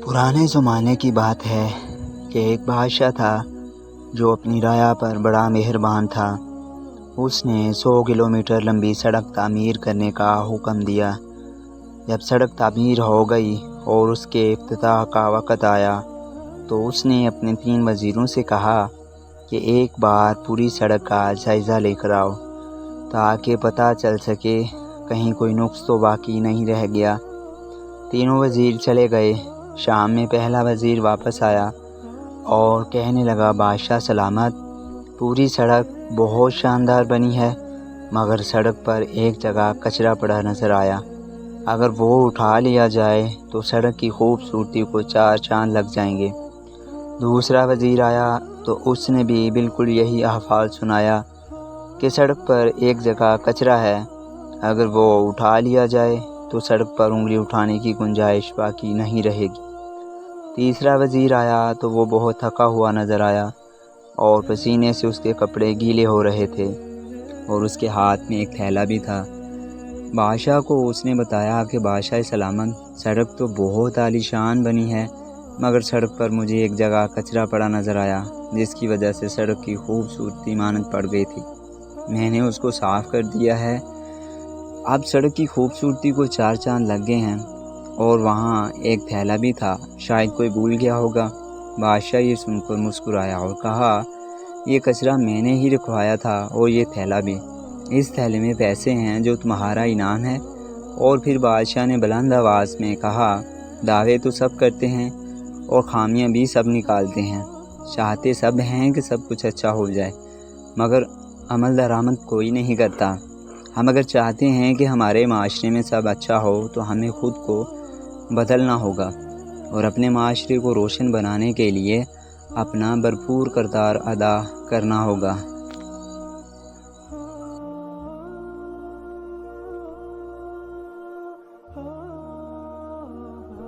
پرانے زمانے کی بات ہے کہ ایک بادشاہ تھا جو اپنی رعایا پر بڑا مہربان تھا۔ اس نے 100 کلومیٹر لمبی سڑک تعمیر کرنے کا حکم دیا۔ جب سڑک تعمیر ہو گئی اور اس کے افتتاح کا وقت آیا تو اس نے اپنے 3 وزیروں سے کہا کہ ایک بار پوری سڑک کا جائزہ لے کر آؤ تاکہ پتہ چل سکے کہیں کوئی نقص تو باقی نہیں رہ گیا۔ تینوں وزیر چلے گئے۔ شام میں پہلا وزیر واپس آیا اور کہنے لگا، بادشاہ سلامت، پوری سڑک بہت شاندار بنی ہے، مگر سڑک پر ایک جگہ کچرا پڑا نظر آیا۔ اگر وہ اٹھا لیا جائے تو سڑک کی خوبصورتی کو 4 چاند لگ جائیں گے۔ دوسرا وزیر آیا تو اس نے بھی بالکل یہی احوال سنایا کہ سڑک پر ایک جگہ کچرا ہے، اگر وہ اٹھا لیا جائے تو سڑک پر انگلی اٹھانے کی گنجائش باقی نہیں رہے گی۔ تیسرا وزیر آیا تو وہ بہت تھکا ہوا نظر آیا اور پسینے سے اس کے کپڑے گیلے ہو رہے تھے اور اس کے ہاتھ میں ایک تھیلا بھی تھا۔ بادشاہ کو اس نے بتایا کہ بادشاہ سلامت، سڑک تو بہت عالی شان بنی ہے، مگر سڑک پر مجھے ایک جگہ کچرا پڑا نظر آیا جس کی وجہ سے سڑک کی خوبصورتی ماند پڑ گئی تھی۔ میں نے اس کو صاف کر دیا ہے، اب سڑک کی خوبصورتی کو 4 چاند لگ گئے ہیں۔ اور وہاں ایک تھیلا بھی تھا، شاید کوئی بھول گیا ہوگا۔ بادشاہ یہ سن کر مسکرایا اور کہا، یہ کچرا میں نے ہی رکھوایا تھا اور یہ تھیلا بھی۔ اس تھیلے میں پیسے ہیں جو تمہارا انعام ہے۔ اور پھر بادشاہ نے بلند آواز میں کہا، دعوے تو سب کرتے ہیں اور خامیاں بھی سب نکالتے ہیں، چاہتے سب ہیں کہ سب کچھ اچھا ہو جائے، مگر عمل درآمد کوئی نہیں کرتا۔ ہم اگر چاہتے ہیں کہ ہمارے معاشرے میں سب اچھا ہو تو ہمیں خود کو بدلنا ہوگا اور اپنے معاشرے کو روشن بنانے کے لیے اپنا بھرپور کردار ادا کرنا ہوگا۔